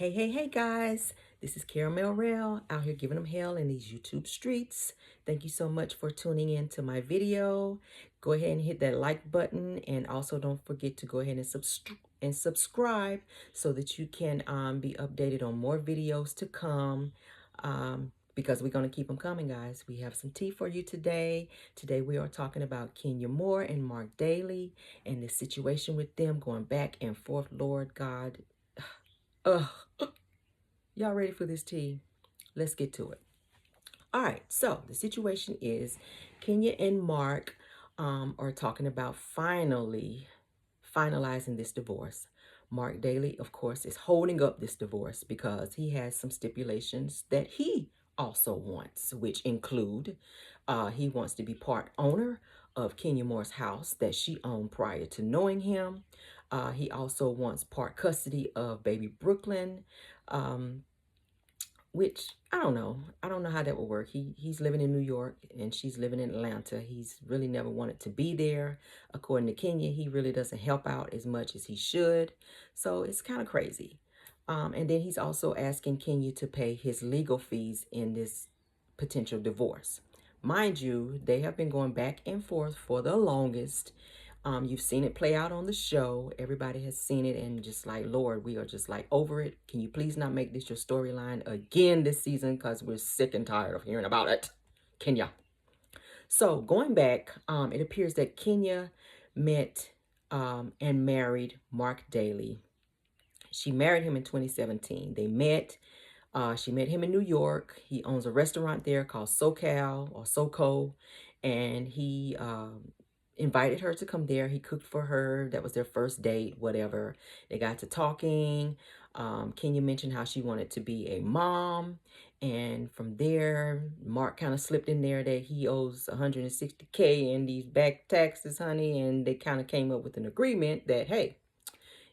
Hey guys, this is Caramel Rail out here giving them hell in these YouTube streets. Thank you so much for tuning in to my video. Go ahead and hit that like button, and also don't forget to go ahead and subscribe so that you can be updated on more videos to come, because we're going to keep them coming, guys. We have some tea for you today. Today we are talking about Moore and Marc Daly and the situation with them going back and forth. Lord God. Ugh. Y'all ready for this tea? Let's get to it. All right, so the situation is Kenya and Marc are talking about finalizing this divorce. Marc Daly, of course, is holding up this divorce because he has some stipulations that he also wants, which include he wants to be part owner of Kenya Moore's house that she owned prior to knowing him. He also wants part custody of baby Brooklyn. Which I don't know. I don't know how that would work. He's living in New York and she's living in Atlanta. He's really never wanted to be there. According to Kenya, he really doesn't help out as much as he should. So it's kind of crazy. And then he's also asking Kenya to pay his legal fees in this potential divorce. Mind you, they have been going back and forth for the longest. You've seen it play out on the show. Everybody has seen it and just like, Lord, we are just like over it. Can you please not make this your storyline again this season? Because we're sick and tired of hearing about it. Kenya. So going back, it appears that Kenya met and married Marc Daly. She married him in 2017. They met. She met him in New York. He owns a restaurant there called SoCal or SoCo. And he invited her to come there. He cooked for her. That was their first date, whatever. They got to talking. Kenya mentioned how she wanted to be a mom. And from there, Marc kind of slipped in there that he owes $160K in these back taxes, honey. And they kind of came up with an agreement that, hey,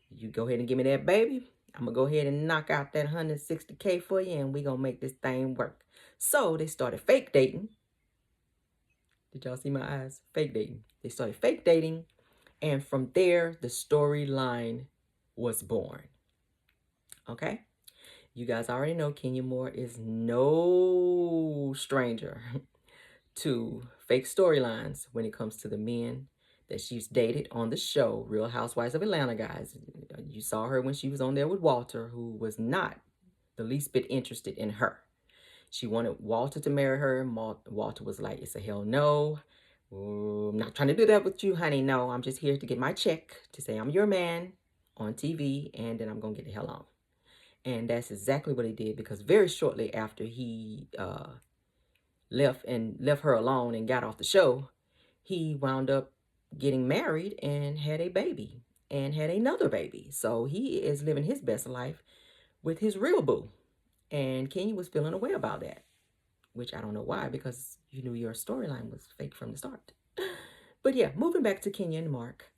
you go ahead and give me that baby. I'm going to go ahead and knock out that $160K for you, and we're going to make this thing work. So they started fake dating. Did y'all see my eyes? Fake dating. They started fake dating, and from there, the storyline was born. Okay? You guys already know Kenya Moore is no stranger to fake storylines when it comes to the men that she's dated on the show, Real Housewives of Atlanta, guys. You saw her when she was on there with Walter, who was not the least bit interested in her. She wanted Walter to marry her. Walter was like, it's a hell no. I'm not trying to do that with you, honey. No, I'm just here to get my check to say I'm your man on TV, and then I'm going to get the hell on. And that's exactly what he did, because very shortly after he left her alone and got off the show, he wound up getting married and had a baby and had another baby. So he is living his best life with his real boo. And Kenya was feeling away about that, which I don't know why, because you knew your storyline was fake from the start. But yeah, moving back to Kenya and Marc.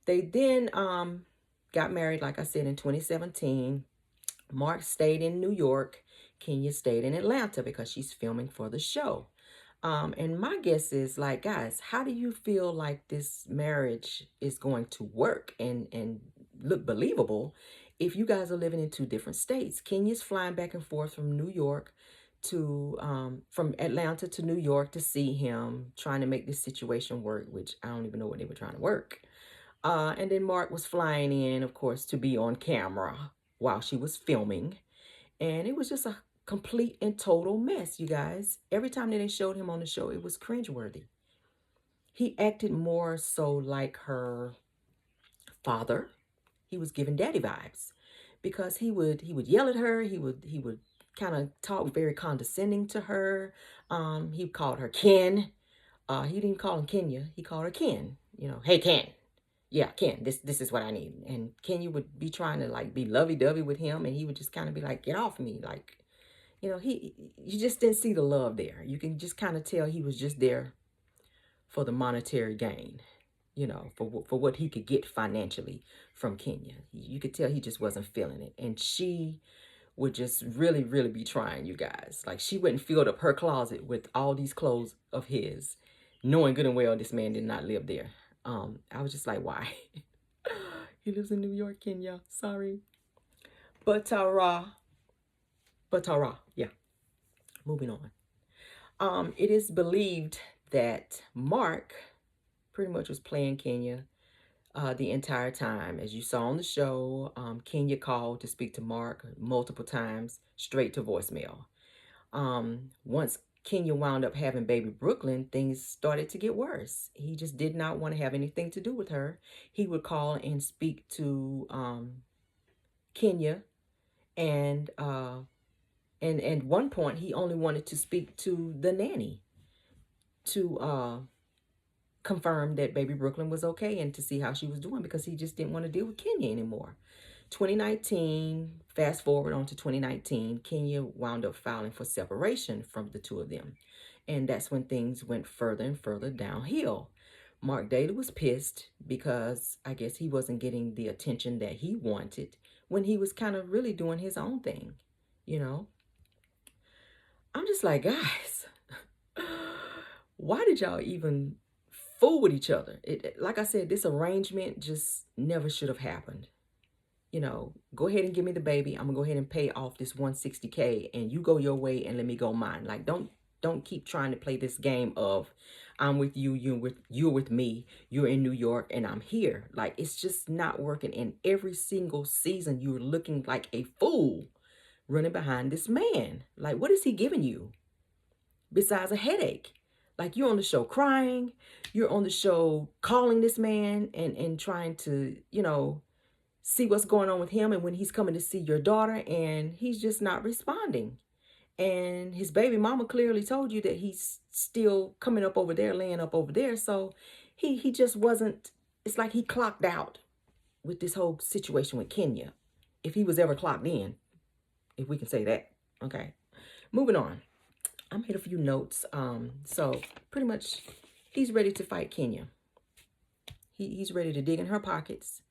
They then got married, like I said, in 2017. Marc stayed in New York. Kenya stayed in Atlanta because she's filming for the show. And my guess is, like, guys, how do you feel like this marriage is going to work and look believable if you guys are living in two different states? Kenya's flying back and forth from New York to, from Atlanta to New York to see him, trying to make this situation work, which I don't even know what they were trying to work. And then Marc was flying in, of course, to be on camera while she was filming. And it was just a complete and total mess, you guys. Every time that they showed him on the show, it was cringeworthy. He acted more so like her father. He was giving daddy vibes, because he would yell at her. He would kind of talk very condescending to her. He called her Ken. He didn't call him Kenya. He called her Ken. You know, hey Ken. Yeah, Ken, this is what I need. And Kenya would be trying to like be lovey-dovey with him, and he would just kind of be like, get off me. Like, you know, you just didn't see the love there. You can just kind of tell he was just there for the monetary gain, you know, for what he could get financially from Kenya. You could tell he just wasn't feeling it. And she would just really, really be trying, you guys. Like, she wouldn't fill up her closet with all these clothes of his, knowing good and well this man did not live there. I was just like, why? He lives in New York, Kenya. Sorry. But yeah, moving on. It is believed that Mark pretty much was playing Kenya the entire time. As you saw on the show, Kenya called to speak to Mark multiple times, straight to voicemail. Once Kenya wound up having baby Brooklyn, things started to get worse. He just did not want to have anything to do with her. He would call and speak to Kenya, and at one point he only wanted to speak to the nanny to confirm that baby Brooklyn was okay and to see how she was doing, because he just didn't want to deal with Kenya anymore. 2019, fast forward on to 2019, Kenya wound up filing for separation from the two of them. And that's when things went further and further downhill. Marc Daly was pissed because I guess he wasn't getting the attention that he wanted when he was kind of really doing his own thing, you know? I'm just like, guys, why did y'all even fool with each other? Like I said, this arrangement just never should have happened. You know, go ahead and give me the baby. I'm gonna go ahead and pay off this 160K, and you go your way and let me go mine. Like, don't keep trying to play this game of I'm with you, you're with me, you're in New York and I'm here. Like, it's just not working. And every single season you're looking like a fool running behind this man. Like, what is he giving you besides a headache? Like, you're on the show crying, you're on the show calling this man and trying to, see what's going on with him, and when he's coming to see your daughter and he's just not responding. And his baby mama clearly told you that he's still coming up over there, laying up over there. So he just wasn't, it's like he clocked out with this whole situation with Kenya. If he was ever clocked in, if we can say that. Okay. Moving on. I made a few notes. So pretty much he's ready to fight Kenya. He's ready to dig in her pockets.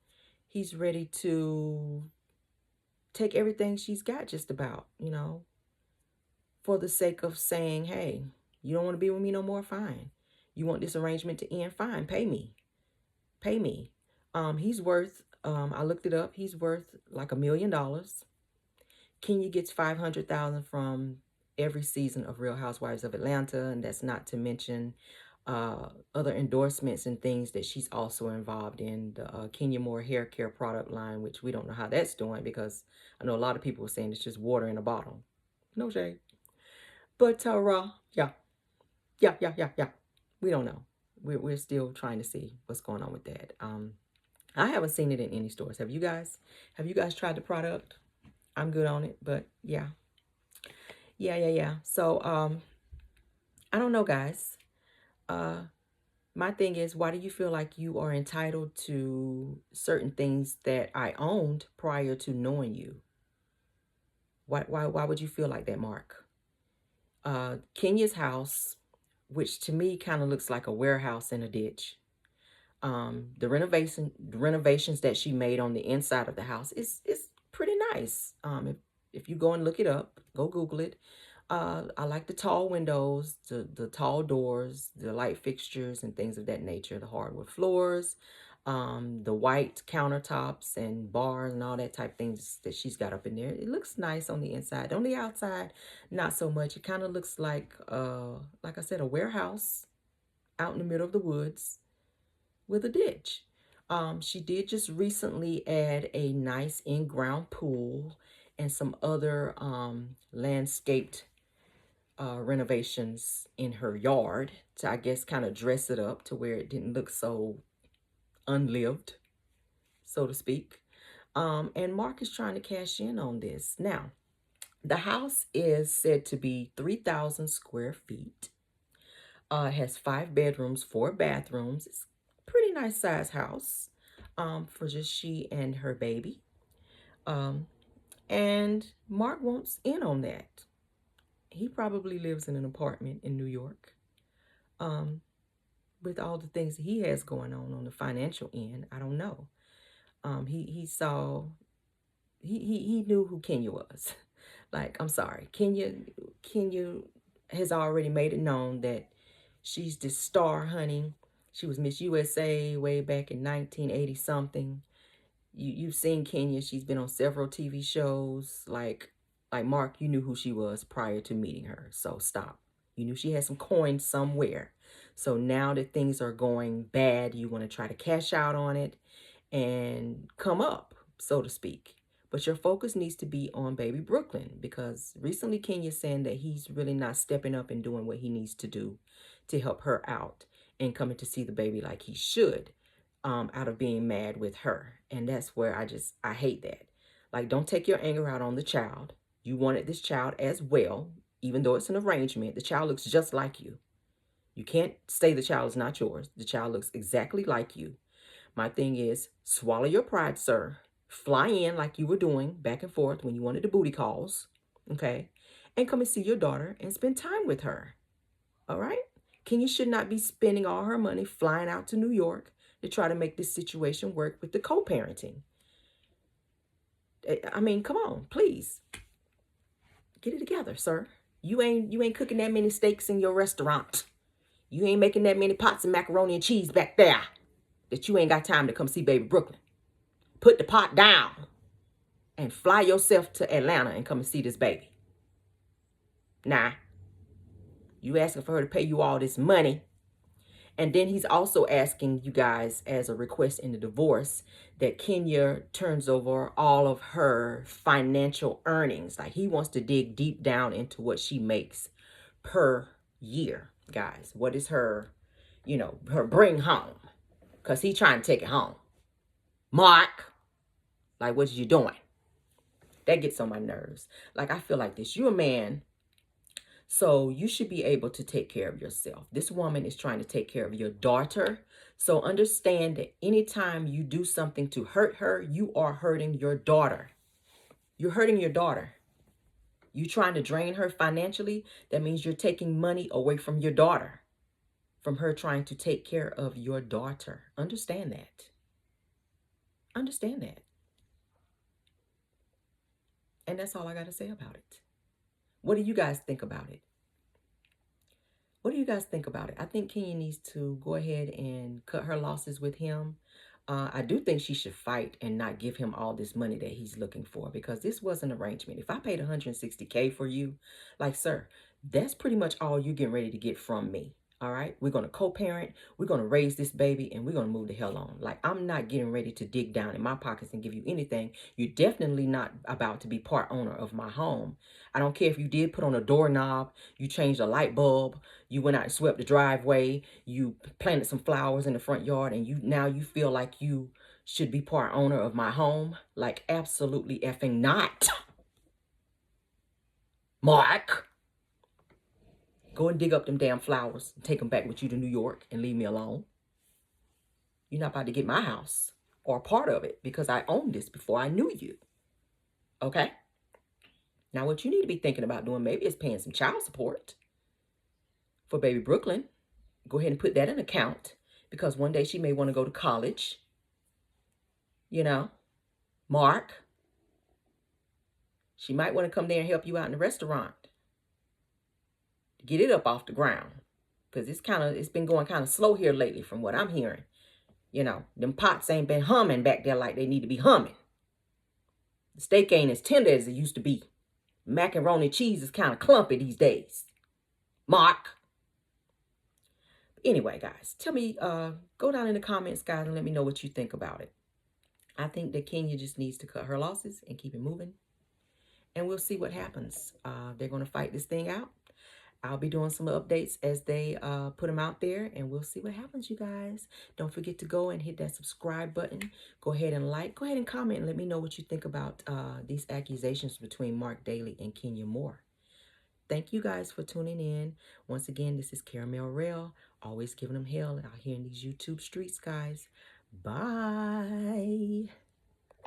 He's ready to take everything she's got just about, for the sake of saying, hey, you don't want to be with me no more? Fine. You want this arrangement to end? Fine. Pay me. Pay me. He's worth, I looked it up, he's worth like $1 million. Kenya gets $500,000 from every season of Real Housewives of Atlanta, and that's not to mention other endorsements and things that she's also involved in. The Kenya Moore hair care product line, which we don't know how that's doing, because I know a lot of people are saying it's just water in a bottle. No shade. But yeah. We don't know. We're still trying to see what's going on with that. I haven't seen it in any stores. Have you guys? Have you guys tried the product? I'm good on it, but yeah. So I don't know, guys. My thing is, why do you feel like you are entitled to certain things that I owned prior to knowing you? Why would you feel like that, Mark? Kenya's house, which to me kind of looks like a warehouse in a ditch. The renovations that she made on the inside of the house is pretty nice. If you go and look it up, go Google it. I like the tall windows, the tall doors, the light fixtures and things of that nature, the hardwood floors, the white countertops and bars and all that type of things that she's got up in there. It looks nice on the inside. On the outside, not so much. It kind of looks like I said, a warehouse out in the middle of the woods with a ditch. She did just recently add a nice in-ground pool and some other landscaped renovations in her yard to, I guess, kind of dress it up to where it didn't look so unlived, so to speak. And Mark is trying to cash in on this. Now, the house is said to be 3,000 square feet. It has 5 bedrooms, 4 bathrooms. It's a pretty nice size house for just she and her baby. And Mark wants in on that. He probably lives in an apartment in New York. With all the things he has going on the financial end, I don't know. He knew who Kenya was. Like, I'm sorry, Kenya has already made it known that she's this star, honey. She was Miss USA way back in 1980 something. You've seen Kenya. She's been on several TV shows. Like Mark, you knew who she was prior to meeting her. So stop. You knew she had some coins somewhere. So now that things are going bad, you want to try to cash out on it and come up, so to speak. But your focus needs to be on baby Brooklyn, because recently Kenya's saying that he's really not stepping up and doing what he needs to do to help her out and coming to see the baby like he should, out of being mad with her. And that's where I hate that. Like, don't take your anger out on the child. You wanted this child as well, even though it's an arrangement. The child looks just like you. You can't say the child is not yours. The child looks exactly like you. My thing is, swallow your pride, sir. Fly in like you were doing back and forth when you wanted the booty calls, okay? And come and see your daughter and spend time with her, all right? Kenya should not be spending all her money flying out to New York to try to make this situation work with the co-parenting. I mean, come on, please. Get it together, sir. You ain't cooking that many steaks in your restaurant. You ain't making that many pots of macaroni and cheese back there that you ain't got time to come see baby Brooklyn. Put the pot down and fly yourself to Atlanta and come and see this baby. Nah, you asking for her to pay you all this money. And then he's also asking you guys, as a request in the divorce, that Kenya turns over all of her financial earnings. Like, he wants to dig deep down into what she makes per year, guys. What is her, her bring home? Because he's trying to take it home. Mark, like, what you doing? That gets on my nerves. Like, I feel like this. You're a man, so you should be able to take care of yourself. This woman is trying to take care of your daughter. So understand that anytime you do something to hurt her, you are hurting your daughter. You're hurting your daughter. You trying to drain her financially, that means you're taking money away from your daughter, from her trying to take care of your daughter. Understand that. Understand that. And that's all I got to say about it. What do you guys think about it? What do you guys think about it? I think Kenya needs to go ahead and cut her losses with him. I do think she should fight and not give him all this money that he's looking for, because this was an arrangement. If I paid $160K for you, like, sir, that's pretty much all you're getting ready to get from me. All right, we're going to co-parent, we're going to raise this baby, and we're going to move the hell on. Like, I'm not getting ready to dig down in my pockets and give you anything. You're definitely not about to be part owner of my home. I don't care if you did put on a doorknob, you changed a light bulb, you went out and swept the driveway, you planted some flowers in the front yard, and now you feel like you should be part owner of my home. Like, absolutely effing not. Mark. Go and dig up them damn flowers and take them back with you to New York and leave me alone. You're not about to get my house or part of it, because I owned this before I knew you. Okay? Now, what you need to be thinking about doing maybe is paying some child support for baby Brooklyn. Go ahead and put that in account, because one day she may want to go to college. Mark. She might want to come there and help you out in the restaurant. Get it up off the ground, because it's been going kind of slow here lately from what I'm hearing. Them pots ain't been humming back there like they need to be humming. The steak ain't as tender as it used to be. Macaroni and cheese is kind of clumpy these days. Mark. Anyway, guys, tell me, go down in the comments, guys, and let me know what you think about it. I think that Kenya just needs to cut her losses and keep it moving. And we'll see what happens. They're going to fight this thing out. I'll be doing some updates as they put them out there, and we'll see what happens, you guys. Don't forget to go and hit that subscribe button. Go ahead and like. Go ahead and comment and let me know what you think about these accusations between Marc Daly and Kenya Moore. Thank you guys for tuning in. Once again, this is Caramel Rel, always giving them hell out here in these YouTube streets, guys. Bye.